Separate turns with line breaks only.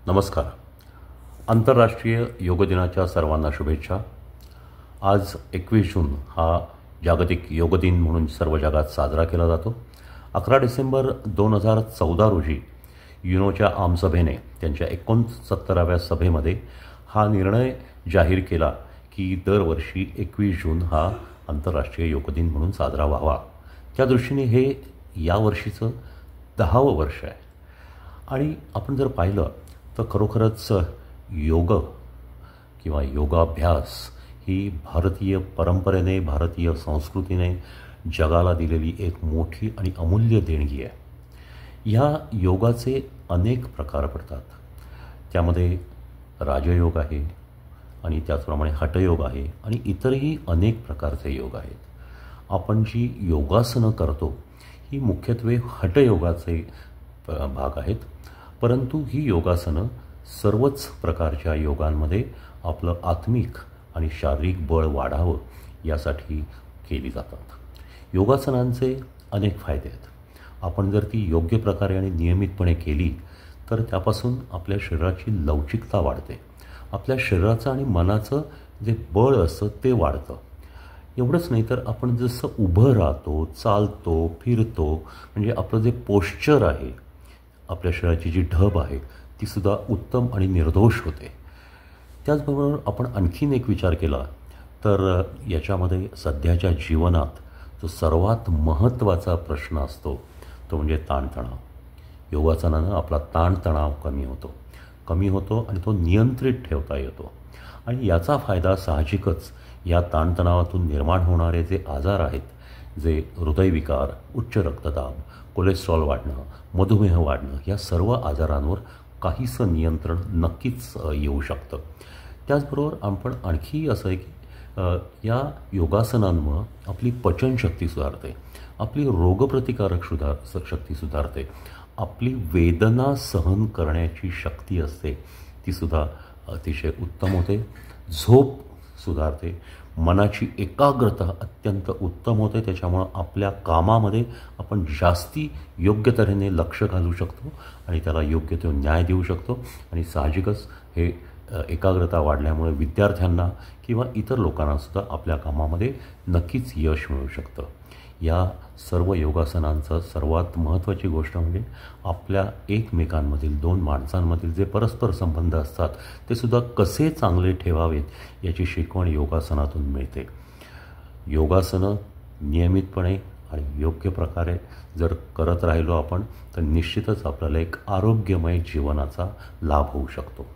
नमस्कार. आंतरराष्ट्रीय योग दिनाच्या सर्वांना शुभेच्छा. आज 21 जून हा जागतिक योग दिन म्हणून सर्व जगात साजरा केला जातो. 11 डिसेंबर 2014 रोजी युनोच्या आमसभेने त्यांच्या 69व्या सभेमध्ये हा निर्णय जाहीर केला की दरवर्षी 21 जून हा आंतरराष्ट्रीय योग दिन म्हणून साजरा व्हावा. त्या दृष्टीने हे यावर्षीचं 10वं वर्ष आहे. आणि आपण जर पाहिलं तर खरोखरच योग किंवा योगाभ्यास ही भारतीय परंपरेने, भारतीय संस्कृतीने जगाला दिलेली एक मोठी आणि अमूल्य देणगी आहे. ह्या योगाचे अनेक प्रकार पडतात. त्यामध्ये राजयोग आहे आणि त्याचप्रमाणे हठयोग आहे आणि इतरही अनेक प्रकारचे योग आहेत. आपण जी योगासनं करतो ही मुख्यत्वे हठयोगाचे भाग आहेत. परंतु ही योगासनं सर्वच प्रकारच्या योगांमध्ये आपलं आत्मिक आणि शारीरिक बळ वाढावं यासाठी केली जातात. योगासनांचे अनेक फायदे आहेत. आपण जर ती योग्य प्रकारे आणि नियमितपणे केली तर त्यापासून आपल्या शरीराची लवचिकता वाढते. आपल्या शरीराचं आणि मनाचं जे बळ असतं ते वाढतं. एवढंच नाही तर आपण जसं उभं राहतो, चालतो, फिरतो, म्हणजे आपलं जे पोश्चर आहे, आपल्या शरीराची जी ढब आहे तीसुद्धा उत्तम आणि निर्दोष होते. त्याचबरोबर आपण आणखीन एक विचार केला तर याच्यामध्ये सध्याच्या जीवनात जो सर्वात महत्त्वाचा प्रश्न असतो तो म्हणजे ताणतणाव. योगासनानं आपला ताणतणाव कमी होतो आणि तो नियंत्रित ठेवता येतो. आणि याचा फायदा साहजिकच या ताणतणावातून निर्माण होणारे जे आजार आहेत, जे हृदयविकार, उच्च रक्तदाब, कोलेस्ट्रॉल वाढणं, मधुमेह वाढणं, या सर्व आजारांवर काहीसं नियंत्रण नक्कीच येऊ शकतं. त्याचबरोबर आपण आणखी असं आहे की या योगासनांमुळं आपली पचनशक्ती सुधारते, आपली रोगप्रतिकारक शक्ती सुधारते, आपली वेदना सहन करण्याची शक्ती असते तीसुद्धा अतिशय उत्तम होते, झोप सुधारते, मनाची एकाग्रता अत्यंत उत्तम होते. त्याच्यामुळं आपल्या कामामध्ये आपण जास्ती योग्य तऱ्हेने लक्ष घालू शकतो आणि त्याला योग्य तो न्याय देऊ शकतो. आणि साहजिकच हे एकाग्रता वाढल्यामुळे विद्यार्थ्यांना किंवा इतर लोकांनासुद्धा आपल्या कामामध्ये नक्कीच यश मिळू शकतं. या सर्व योगासनांचं सर्वात महत्त्वाची गोष्ट म्हणजे आपल्या एकमेकांमधील, दोन माणसांमधील जे परस्पर संबंध असतात ते सुद्धा कसे चांगले ठेवावेत याची शिकवण योगासनातून मिळते. योगासनं नियमितपणे आणि योग्य प्रकारे जर करत राहिलो आपण तर निश्चितच आपल्याला एक आरोग्यमय जीवनाचा लाभ होऊ शकतो.